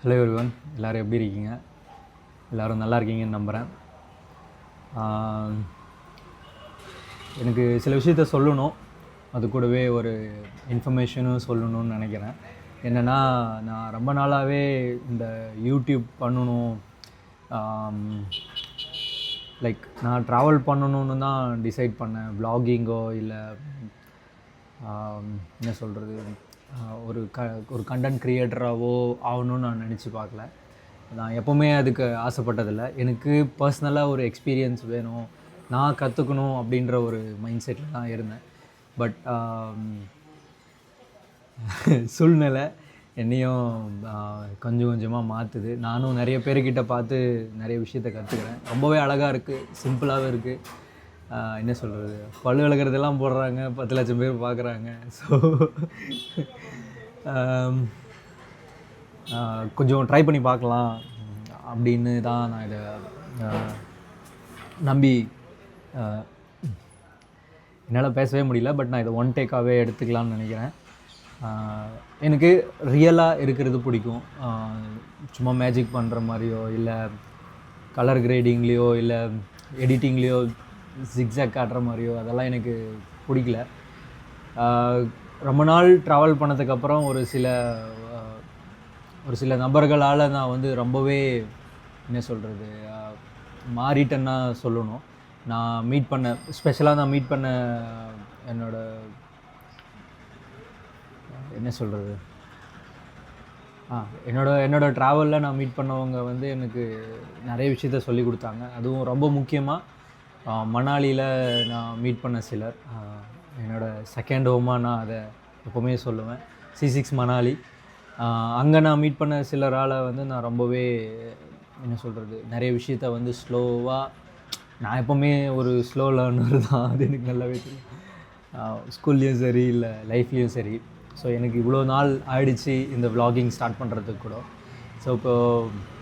Hello everyone, எல்லோரும் எப்படி இருக்கீங்க? எல்லோரும் நல்லா இருக்கீங்கன்னு நம்புகிறேன். எனக்கு சில விஷயத்த சொல்லணும், அது கூடவே ஒரு இன்ஃபர்மேஷனும் சொல்லணும்னு நினைக்கிறேன். என்னென்னா, நான் ரொம்ப நாளாகவே இந்த யூடியூப் பண்ணணும், லைக் நான் ட்ராவல் பண்ணணுன்னு தான் டிசைட் பண்ணேன். வ்ளாகிங்கோ இல்லை என்ன சொல்கிறது, ஒரு கண்டென்ட் க்ரியேட்டராகவோ ஆகணும்னு நான் நினச்சி பார்க்கல. நான் எப்போவுமே அதுக்கு ஆசைப்பட்டதில்லை. எனக்கு பர்சனலாக ஒரு எக்ஸ்பீரியன்ஸ் வேணும், நான் கற்றுக்கணும் அப்படின்ற ஒரு மைண்ட் செட்டில் தான் இருந்தேன். பட் சூழ்நிலை என்னையும் கொஞ்சம் கொஞ்சமாக மாற்றுது. நானும் நிறைய பேர்கிட்ட பார்த்து நிறைய விஷயத்த கற்றுக்கிறேன். ரொம்பவே அழகாக இருக்குது, சிம்பிளாகவும் இருக்குது. என்ன சொல்கிறது, பல்லு விளக்குறதெல்லாம் போடுறாங்க, 10 லட்சம் பேர் பார்க்குறாங்க. ஸோ கொஞ்சம் ட்ரை பண்ணி பார்க்கலாம் அப்படின்னு தான் நான் இதை நம்பி என்னால் பேசவே முடியல. பட் நான் இதை ஒன் டேக்காகவே எடுத்துக்கலான்னு நினைக்கிறேன். எனக்கு ரியலாக இருக்கிறது பிடிக்கும். சும்மா மேஜிக் பண்ணுற மாதிரியோ இல்லை கலர் கிரேடிங்லேயோ இல்லை எடிட்டிங்லேயோ ஜிக்ஸாக் காட்டுற மாதிரியோ அதெல்லாம் எனக்கு பிடிக்கல. ரொம்ப நாள் ட்ராவல் பண்ணதுக்கப்புறம் ஒரு சில நபர்களால் நான் வந்து ரொம்பவே என்ன சொல்கிறது மாறிட்டேன்னா சொல்லணும். நான் மீட் பண்ண என்ன சொல்கிறது என்னோடய ட்ராவலில் நான் மீட் பண்ணவங்க வந்து எனக்கு நிறைய விஷயத்த சொல்லி கொடுத்தாங்க. அதுவும் ரொம்ப முக்கியமாக மணாலியில் நான் மீட் பண்ண சிலர் என்னோடய செகண்ட் ஹோமாக நான் அதை எப்போவுமே சொல்லுவேன். C6 மணாலி. அங்கே நான் மீட் பண்ண சிலரால் வந்து நான் ரொம்பவே என்ன சொல்கிறது நிறைய விஷயத்த வந்து ஸ்லோவாக, நான் எப்போவுமே ஒரு ஸ்லோ லேர்னர் தான், அது எனக்கு நல்லாவே தெரியும். ஸ்கூல்லேயும் சரி இல்லை லைஃப்லேயும் சரி. ஸோ எனக்கு இவ்வளோ நாள் ஆயிடுச்சு இந்த வ்ளாகிங் ஸ்டார்ட் பண்ணுறதுக்கு கூட. ஸோ இப்போது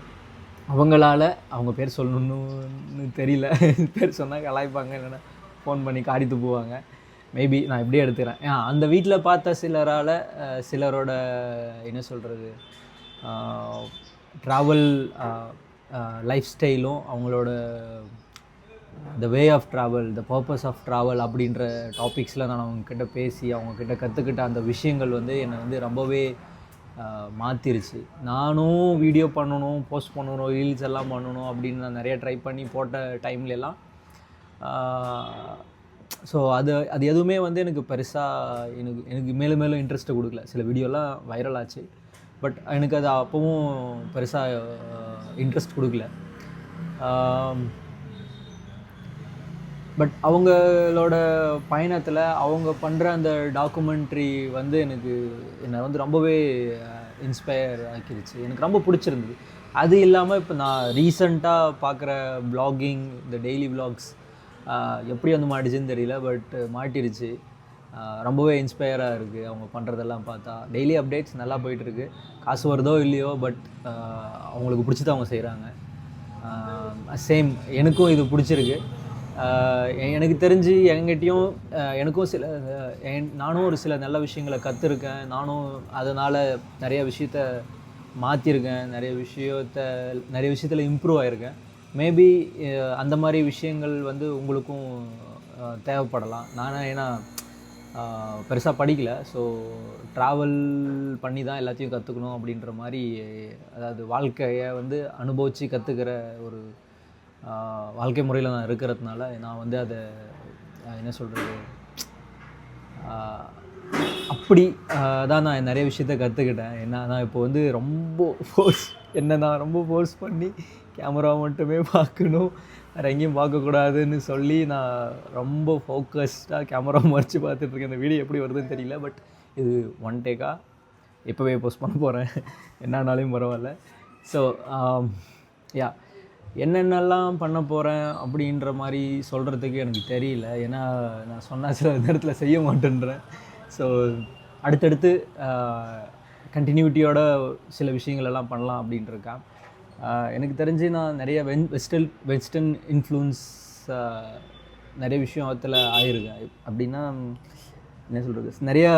அவங்க பேர் சொல்லணுன்னு தெரியல, பேர் சொன்னால் கலாய்ப்பாங்க, இல்லைன்னா ஃபோன் பண்ணி காரித்து போவாங்க. மேபி நான் இப்படியே எடுத்துக்கிறேன். அந்த வீட்டில் பார்த்த சிலரோட என்ன சொல்கிறது ட்ராவல் லைஃப் ஸ்டைலும் அவங்களோட the way of travel, the purpose of travel அப்படின்ற டாபிக்ஸில் நான் அவங்கக்கிட்ட பேசி அவங்கக்கிட்ட கற்றுக்கிட்ட அந்த விஷயங்கள் வந்து என்னை வந்து ரொம்பவே மாற்றிருச்சு. நானும் வீடியோ பண்ணணும், போஸ்ட் பண்ணணும், ரீல்ஸ் எல்லாம் பண்ணணும் அப்படின்னு நான் நிறைய ட்ரை பண்ணி போட்ட டைம்லெலாம் ஸோ அது எதுவுமே வந்து எனக்கு பெருசாக எனக்கு மேலும் மேலும் இன்ட்ரெஸ்ட்டை கொடுக்கல. சில வீடியோலாம் வைரல் ஆச்சு, பட் எனக்கு அது அப்போவும் பெருசாக இன்ட்ரெஸ்ட் கொடுக்கல. பட் அவங்களோட பயணத்தில் அவங்க பண்ணுற அந்த டாக்குமெண்ட்ரி வந்து என்னை வந்து ரொம்பவே இன்ஸ்பயர் ஆக்கிடுச்சு. எனக்கு ரொம்ப பிடிச்சிருந்தது. அது இல்லாமல் இப்போ நான் ரீசண்டாக பார்க்குற வ்ளாகிங், இந்த டெய்லி வ்ளாக்ஸ் எப்படி வந்து மாட்டிச்சுன்னு தெரியல, பட் மாட்டிருச்சு. ரொம்பவே இன்ஸ்பயராக இருக்குது அவங்க பண்ணுறதெல்லாம் பார்த்தா. டெய்லி அப்டேட்ஸ் நல்லா போயிட்டுருக்கு. காசு வருதோ இல்லையோ, பட் அவங்களுக்கு பிடிச்சது அவங்க செய்கிறாங்க. சேம் எனக்கும் இது பிடிச்சிருக்கு. எனக்கு தெரிஞ்சு என்கிட்டையும் எனக்கும் நானும் ஒரு சில நல்ல விஷயங்களை கற்றுருக்கேன். நானும் அதனால் நிறைய விஷயத்த மாற்றிருக்கேன், நிறைய விஷயத்தில் இம்ப்ரூவ் ஆகிருக்கேன். மேபி அந்த மாதிரி விஷயங்கள் வந்து உங்களுக்கும் தேவைப்படலாம். ஏன்னா பெருசாக படிக்கலை, ஸோ ட்ராவல் பண்ணி தான் எல்லாத்தையும் கற்றுக்கணும் அப்படின்ற மாதிரி, அதாவது வாழ்க்கையை வந்து அனுபவித்து கற்றுக்கிற ஒரு வாழ்க்கை முறையில் நான் இருக்கிறதுனால நான் வந்து அதை என்ன சொல்கிறது அப்படி தான் நான் நிறைய விஷயத்த கற்றுக்கிட்டேன். நான் இப்போ வந்து நான் ரொம்ப ஃபோர்ஸ் பண்ணி கேமரா மட்டுமே பார்க்கணும், வேறு எங்கேயும் பார்க்கக்கூடாதுன்னு சொல்லி நான் ரொம்ப ஃபோக்கஸ்டாக கேமரா மறைச்சி பார்த்துட்ருக்கேன். இந்த வீடியோ எப்படி வருதுன்னு தெரியல, பட் இது ஒன் டேக்காக இப்போவே போஸ்ட் பண்ண போகிறேன், என்னன்னாலையும் பரவாயில்ல. ஸோ என்னென்னலாம் பண்ண போகிறேன் அப்படின்ற மாதிரி சொல்கிறதுக்கு எனக்கு தெரியல. ஏன்னா நான் சொன்னால் சில நேரத்தில் செய்ய மாட்டேன்றேன். ஸோ அடுத்தடுத்து கண்டினியூட்டியோட சில விஷயங்களெல்லாம் பண்ணலாம் அப்படின்ட்டுருக்கேன். எனக்கு தெரிஞ்சு நான் நிறைய வெஸ்டர்ன் இன்ஃப்ளூயன்ஸ் நிறைய விஷயத்தில் ஆகிருக்கேன். அப்படின்னா என்ன சொல்கிறது, நிறைய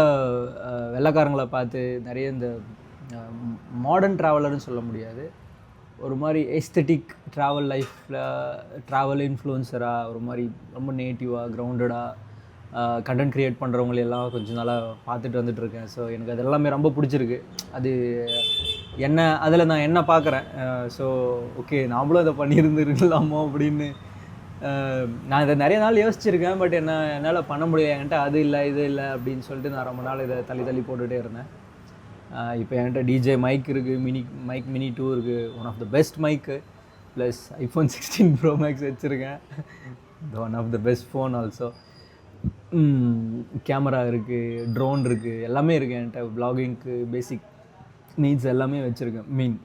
வெள்ளைக்காரங்களை பார்த்து நிறைய இந்த மாடர்ன் ட்ராவலர்னு சொல்ல முடியாது, ஒரு மாதிரி எஸ்தெட்டிக் ட்ராவல் லைஃப்பில் ட்ராவல் இன்ஃப்ளூயன்சராக ஒரு மாதிரி ரொம்ப நேட்டிவாக கிரவுண்டடாக கண்டென்ட் க்ரியேட் பண்ணுறவங்களெல்லாம் கொஞ்சம் நாளாக பார்த்துட்டு வந்துட்டுருக்கேன். ஸோ எனக்கு அது எல்லாமே ரொம்ப பிடிச்சிருக்கு. அது என்ன அதில் நான் என்ன பார்க்குறேன், ஸோ ஓகே நாமளும் அதை பண்ணியிருந்துருக்கலாமோ அப்படின்னு நான் இதை நிறைய நாள் யோசிச்சிருக்கேன். பட் என்னால் பண்ண முடியல. என்கிட்ட அது இல்லை இது இல்லை அப்படின்னு சொல்லிட்டு நான் ரொம்ப நாள் இதை தள்ளி போட்டுகிட்டே இருந்தேன். இப்போ என்கிட்ட டிஜே மைக் இருக்குது, மினி 2 இருக்குது, ஒன் ஆஃப் த பெஸ்ட் மைக்கு, ப்ளஸ் iPhone 16 Pro Max வச்சுருக்கேன், one of the best phone also. Camera இருக்குது, ட்ரோன் இருக்குது, எல்லாமே இருக்குது என்கிட்ட. வ்ளாகிங்க்கு பேசிக் நீட்ஸ் எல்லாமே வச்சுருக்கேன்.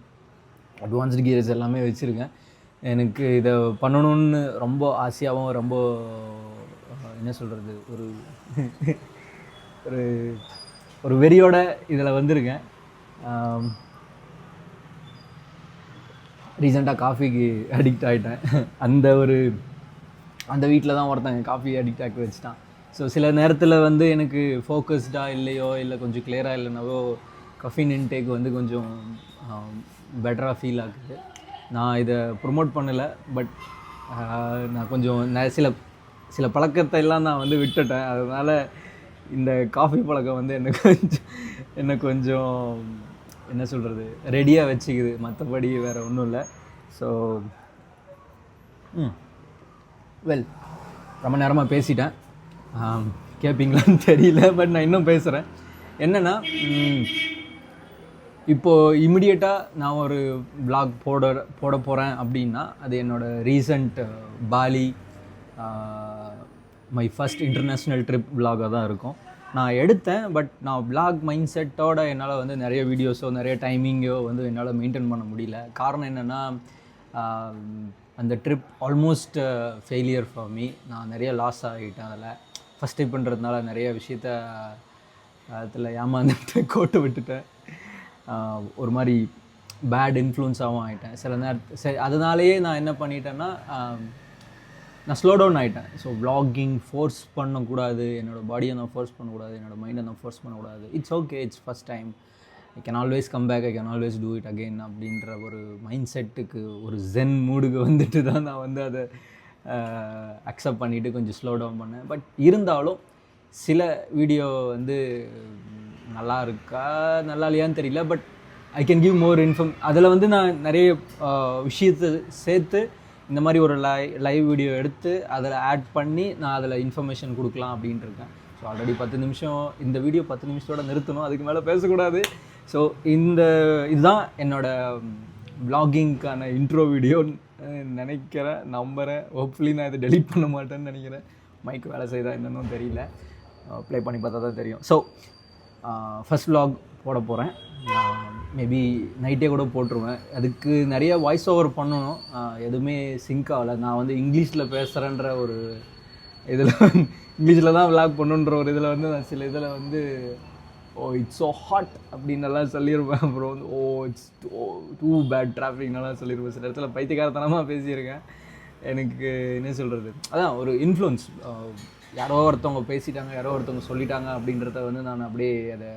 அட்வான்ஸ்டு கியர்ஸ் எல்லாமே வச்சுருக்கேன். எனக்கு இதை பண்ணணுன்னு ரொம்ப ஆசையாகவும் ரொம்ப என்ன சொல்கிறது ஒரு ஒரு ஒரு வெறியோட இதில் வந்திருக்கேன். ரீசெண்டாக காஃபிக்கு அடிக்ட் ஆகிட்டேன். அந்த வீட்டில் தான் ஒருத்தங்க காஃபி அடிக்ட் ஆக்கி வச்சுட்டான். ஸோ சில நேரத்தில் வந்து எனக்கு ஃபோக்கஸ்டாக இல்லையோ இல்லை கொஞ்சம் கிளியராக இல்லைனாவோ கஃபீன் இன்டேக் வந்து கொஞ்சம் பெட்டராக ஃபீல் ஆகுது. நான் இதை ப்ரொமோட் பண்ணலை, பட் நான் கொஞ்சம் சில பழக்கத்தை எல்லாம் நான் வந்து விட்டுட்டேன். அதனால் இந்த காஃபி பழக்கம் வந்து என்ன கொஞ்சம் என்ன சொல்கிறது ரெடியாக வச்சுக்குது, மற்றபடி வேறு ஒன்றும் இல்லை. ஸோ வெல், ரொம்ப நேரமாக பேசிட்டேன், கேட்பீங்களான்னு தெரியல, பட் நான் இன்னும் பேசுகிறேன். என்னென்னா, இப்போது இமிடியேட்டாக நான் ஒரு vlog போட போகிறேன் அப்படின்னா அது என்னோடய recent Bali my first international trip vlog-ஆக தான் இருக்கும். நான் எடுத்தேன், பட் நான் vlog மைண்ட் செட்டோட என்னால் வந்து நிறைய வீடியோஸோ நிறைய டைமிங்கோ வந்து என்னால் மெயின்டைன் பண்ண முடியல. காரணம் என்னென்னா, அந்த trip almost failure for me. நான் நிறைய லாஸ் ஆகிட்டேன். அதில் ஃபஸ்ட் டைப் பண்ணுறதுனால நிறைய விஷயத்த அதில் ஏமாந்துட்டு கோட்டை விட்டுட்டேன். ஒரு மாதிரி பேட் இன்ஃப்ளூன்ஸாகவும் ஆகிட்டேன் சில நேரத்தில். அதனாலேயே நான் என்ன பண்ணிட்டேன்னா, நான் ஸ்லோ டவுன் ஆகிட்டேன். ஸோ vlogging ஃபோர்ஸ் பண்ணக்கூடாது, என்னோடய பாடியை நான் ஃபோர்ஸ் பண்ணக்கூடாது, என்னோடய மைண்டை நான் ஃபோர்ஸ் பண்ணக்கூடாது. It's okay, it's first time, I can always come back, I can always do it again அப்படின்ற ஒரு மைண்ட் செட்டுக்கு, ஒரு ஜென் மூடுக்கு வந்துட்டு தான் நான் வந்து அதை அக்செப்ட் பண்ணிவிட்டு கொஞ்சம் ஸ்லோ டவுன் பண்ணேன். பட் இருந்தாலும் சில வீடியோ வந்து நல்லா இருக்கா நல்லா இல்லையான்னு தெரியல, but I can give more அதில் வந்து நான் நிறைய விஷயத்தை சேர்த்து இந்த மாதிரி ஒரு லைவ் வீடியோ எடுத்து அதில் ஆட் பண்ணி நான் அதில் இன்ஃபர்மேஷன் கொடுக்கலாம் அப்படின்ட்டு இருக்கேன். ஸோ ஆல்ரெடி 10 நிமிஷம், இந்த வீடியோ 10 நிமிஷத்தோட நிறுத்தணும், அதுக்கு மேலே பேசக்கூடாது. ஸோ இதுதான் என்னோடய vlogging-க்கான இன்ட்ரோ வீடியோ நினைக்கிறேன், நம்புகிறேன். ஹோப்ஃபுல்லி நான் இதை டெலீட் பண்ண மாட்டேன்னு நினைக்கிறேன். மைக் வேலை செய்தா என்னன்னு தெரியல, ப்ளே பண்ணி பார்த்தா தான் தெரியும். ஸோ ஃபஸ்ட் vlog போட போகிறேன். மேபி நைட்டே கூட போட்டுருவேன். அதுக்கு நிறைய வாய்ஸ் ஓவர் பண்ணணும், எதுவுமே சிங்க் ஆகலை. நான் வந்து இங்கிலீஷில் பேசுகிறேன்ற ஒரு இதில் இங்கிலீஷில் தான் vlog பண்ணுன்ற ஒரு இதில் வந்து நான் சில இதில் வந்து இட்ஸ் ஸோ ஹாட் அப்படின்னெல்லாம் சொல்லியிருப்பேன். அப்புறம் வந்து இட்ஸ் டூ பேட் டிராஃபிக்னெல்லாம் சொல்லியிருப்பேன். சில இடத்துல பைத்தியக்காரத்தனமாக பேசியிருக்கேன். எனக்கு என்ன சொல்கிறது, அதான் ஒரு இன்ஃப்ளூயன்ஸ், யாரோ ஒருத்தவங்க பேசிட்டாங்க, யாரோ ஒருத்தவங்க சொல்லிட்டாங்க அப்படின்றத வந்து நான் அப்படியே அதை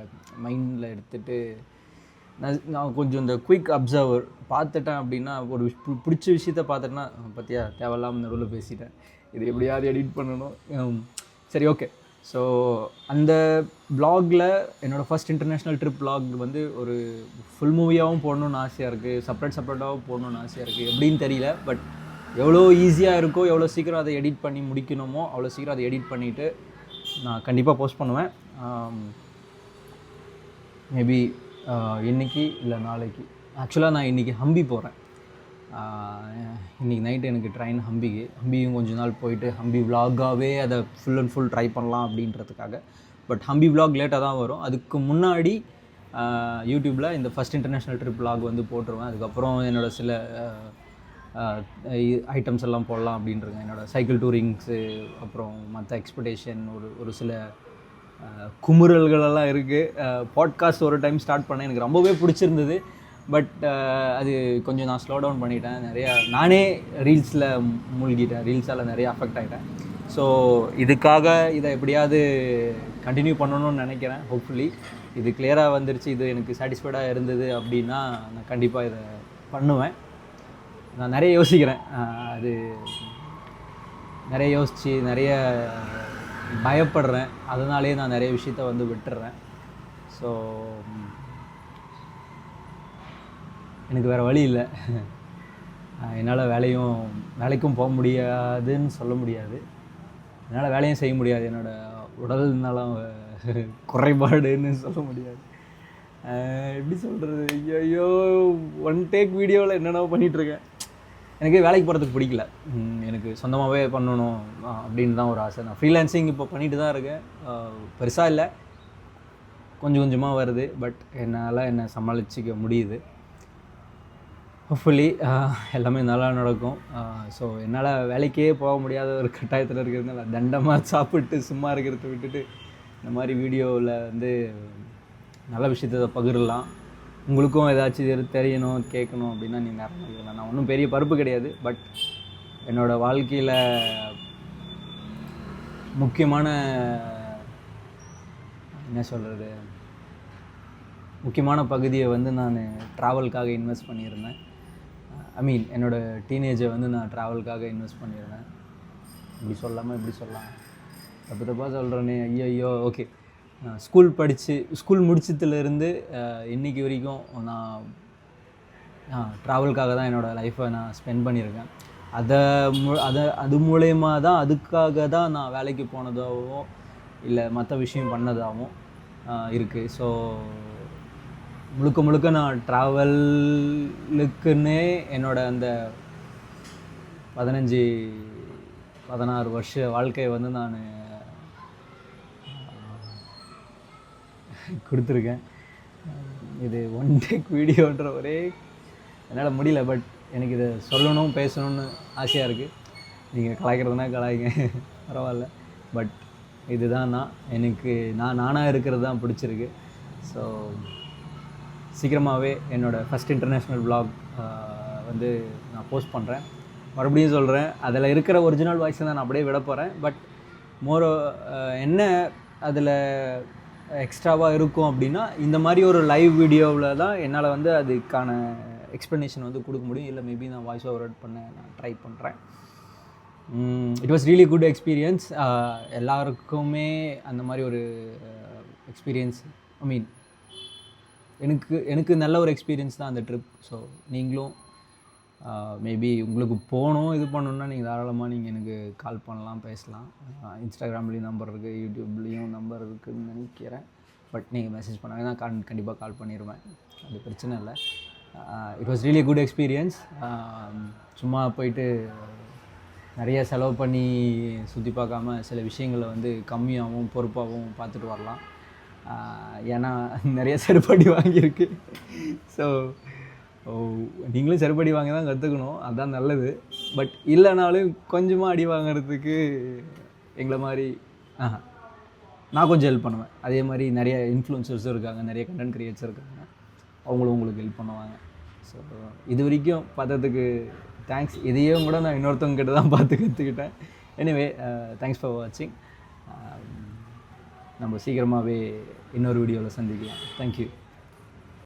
மைண்டில் எடுத்துகிட்டு நான் கொஞ்சம் இந்த குயிக் அப்சர்வர் பார்த்துட்டேன் அப்படின்னா, ஒரு பிடிச்ச விஷயத்த பார்த்துட்டேன்னா, பற்றியா தேவையில்லாமல் நடுவில் பேசிட்டேன், இது எப்படியாவது எடிட் பண்ணணும். சரி, ஓகே. ஸோ அந்த vlog-ல என்னோடய ஃபஸ்ட் இன்டர்நேஷ்னல் ட்ரிப் vlog வந்து ஒரு ஃபுல் மூவியாகவும் போடணுன்னு ஆசையாக இருக்குது, செப்பரேட்டாகவும் போடணுன்னு ஆசையாக இருக்குது. எப்படின்னு தெரியல, பட் எவ்வளோ ஈஸியாக இருக்கோ, எவ்வளோ சீக்கிரம் அதை எடிட் பண்ணி முடிக்கணுமோ அவ்வளோ சீக்கிரம் அதை எடிட் பண்ணிவிட்டு நான் கண்டிப்பாக போஸ்ட் பண்ணுவேன். மேபி இன்றைக்கி இல்லை நாளைக்கு. ஆக்சுவலாக நான் இன்றைக்கி ஹம்பி போகிறேன். இன்றைக்கி நைட்டு எனக்கு ட்ரெயின் ஹம்பியும் கொஞ்ச நாள் போயிட்டு ஹம்பி vlog-ஆகவே அதை ஃபுல் அண்ட் ஃபுல் ட்ரை பண்ணலாம் அப்படின்றதுக்காக. பட் ஹம்பி vlog லேட்டாக தான் வரும். அதுக்கு முன்னாடி யூடியூப்பில் இந்த ஃபஸ்ட் இன்டர்நேஷ்னல் ட்ரிப் vlog வந்து போட்டுருவேன். அதுக்கப்புறம் என்னோடய சில ஐட்டம்ஸ் எல்லாம் போடலாம் அப்படின்ட்டுருக்கேன். என்னோடய சைக்கிள் டூரிங்ஸு, அப்புறம் மற்ற எக்ஸ்பெக்டேஷன், ஒரு சில குமுறல்களெல்லாம் இருக்குது. பாட்காஸ்ட் ஒரு டைம் ஸ்டார்ட் பண்ணேன், எனக்கு ரொம்பவே பிடிச்சிருந்தது. பட் அது கொஞ்சம் நான் ஸ்லோ டவுன் பண்ணிட்டேன். நானே ரீல்ஸில் மூழ்கிட்டேன், ரீல்ஸால் நிறைய அஃபெக்ட் ஆகிட்டேன். ஸோ இதுக்காக இதை எப்படியாவது கண்டினியூ பண்ணணும்னு நினைக்கிறேன். ஹோப்ஃபுல்லி இது கிளியராக வந்துருச்சு, இது எனக்கு சாட்டிஸ்ஃபைடாக இருந்தது அப்படின்னா நான் கண்டிப்பாக இதை பண்ணுவேன். நான் நிறைய யோசிக்கிறேன், அது நிறைய யோசித்து நிறைய பயப்படுறேன், அதனாலே நான் நிறைய விஷயத்த வந்து விட்டுறேன். ஸோ எனக்கு வேறு வழி இல்லை. என்னால் வேலைக்கும் போக முடியாதுன்னு சொல்ல முடியாது, என்னால் வேலையும் செய்ய முடியாது, என்னோடய உடல் நலம் குறைபாடுன்னு சொல்ல முடியாது. எப்படி சொல்கிறது, ஐயோ ஒன் டேக் வீடியோவில் என்னென்ன பண்ணிகிட்ருக்கேன். எனக்கு வேலைக்கு போகிறதுக்கு பிடிக்கல, எனக்கு சொந்தமாகவே பண்ணணும் அப்படின்னு தான் ஒரு ஆசை. நான் ஃப்ரீலான்சிங் இப்போ பண்ணிட்டு தான் இருக்கேன், பெருசாக இல்லை, கொஞ்சம் கொஞ்சமாக வருது, பட் என்னால் என்னை சமாளிச்சிக்க முடியுது. ஹோப்ஃபுல்லி எல்லாமே நல்லா நடக்கும். ஸோ என்னால் வேலைக்கே போக முடியாத ஒரு கட்டாயத்தில் இருக்கிறதுனால தண்டமாக சாப்பிட்டு சும்மா இருக்கிறத விட்டுட்டு இந்த மாதிரி வீடியோவில் வந்து நல்ல விஷயத்தை பகிரலாம். உங்களுக்கும் ஏதாச்சும் தெரியணும் கேட்கணும் அப்படின்னா நீங்கள் நேரம் கேட்கலாம். நான் ஒன்றும் பெரிய பருப்பு கிடையாது, பட் என்னோடய வாழ்க்கையில் முக்கியமான என்ன சொல்கிறது, முக்கியமான பகுதியை வந்து நான் ட்ராவலுக்காக இன்வெஸ்ட் பண்ணியிருந்தேன். என்னோடய டீனேஜை வந்து நான் ட்ராவலுக்காக இன்வெஸ்ட் பண்ணியிருந்தேன். இப்படி சொல்லலாம், தப்பாக சொல்கிறேனே, ஐயோ. ஓகே, ஸ்கூல் முடிச்சதுலேருந்து இன்றைக்கி வரைக்கும் நான் ட்ராவலுக்காக தான் என்னோடய லைஃப்பை நான் ஸ்பெண்ட் பண்ணியிருக்கேன். அது மூலயமா தான், அதுக்காக தான் நான் வேலைக்கு போனதாகவும் இல்லை மற்ற விஷயம் பண்ணதாகவும் இருக்குது. ஸோ முழுக்க நான் ட்ராவலுக்குன்னே என்னோடய அந்த 15-16 வருஷ வாழ்க்கையை வந்து நான் கொடுத்துருக்கேன். இது ஒன் டேக் வீடியோன்ற ஒரே என்னால் முடியல, பட் எனக்கு இதை சொல்லணும் பேசணும்னு ஆசையாக இருக்குது. நீங்கள் கலாய்க்கிறதுனா கலாய்ங்க, பரவாயில்ல. பட் இதுதான் எனக்கு நானாக இருக்கிறது தான் பிடிச்சிருக்கு. ஸோ சீக்கிரமாகவே என்னோடய ஃபஸ்ட் இன்டர்நேஷ்னல் vlog வந்து நான் போஸ்ட் பண்ணுறேன். மறுபடியும் சொல்கிறேன், அதில் இருக்கிற ஒரிஜினல் வாய்ஸை தான் நான் அப்படியே விட போகிறேன். பட் என்ன அதில் எக்ஸ்ட்ராவாக இருக்கும் அப்படின்னா, இந்த மாதிரி ஒரு லைவ் வீடியோவில் தான் என்னால் வந்து அதுக்கான எக்ஸ்ப்ளனேஷன் வந்து கொடுக்க முடியும். இல்லை மேபி நான் வாய்ஸ் ஓவர் பண்ண நான் ட்ரை பண்ணுறேன். It was really good experience. எல்லாருக்குமே அந்த மாதிரி ஒரு எக்ஸ்பீரியன்ஸ், எனக்கு நல்ல ஒரு எக்ஸ்பீரியன்ஸ் தான் அந்த ட்ரிப். ஸோ நீங்களும் மேபி உங்களுக்கு போகணும் இது பண்ணணுன்னா நீங்கள் தாராளமாக நீங்கள் எனக்கு கால் பண்ணலாம், பேசலாம். இன்ஸ்டாகிராம்லேயும் நம்பர் இருக்குது, யூடியூப்லேயும் நம்பர் இருக்குதுன்னு நினைக்கிறேன். பட் நீங்கள் மெசேஜ் பண்ணாங்க நான் கண்டிப்பாக கால் பண்ணிடுவேன், அது பிரச்சனை இல்லை. It was really good experience. சும்மா போயிட்டு நிறைய செலவு பண்ணி சுற்றி பார்க்காம சில விஷயங்களை வந்து கம்மியாகவும் பொறுப்பாகவும் பார்த்துட்டு வரலாம். ஏன்னா நிறைய செருப்படி வாங்கியிருக்கு. ஸோ நீங்களும் செருப்படி வாங்கி தான் கற்றுக்கணும், அதுதான் நல்லது. பட் இல்லைனாலும் கொஞ்சமாக அடி வாங்கிறதுக்கு எங்களை மாதிரி நான் கொஞ்சம் ஹெல்ப் பண்ணுவேன். அதே மாதிரி நிறைய இன்ஃப்ளூயன்சர்ஸும் இருக்காங்க, நிறைய கண்டென்ட் கிரியேட்டர்ஸ் இருக்காங்க, அவங்களும் உங்களுக்கு ஹெல்ப் பண்ணுவாங்க. ஸோ இது வரைக்கும் பார்த்ததுக்கு தேங்க்ஸ். இதையும் கூட நான் இன்னொருத்தவங்க கிட்ட தான் பார்த்து கற்றுக்கிட்டேன். எனிவே தேங்க்ஸ் ஃபார் வாட்சிங். நம்ம சீக்கிரமாகவே இன்னொரு வீடியோவில் சந்திக்கலாம். தேங்க்யூ.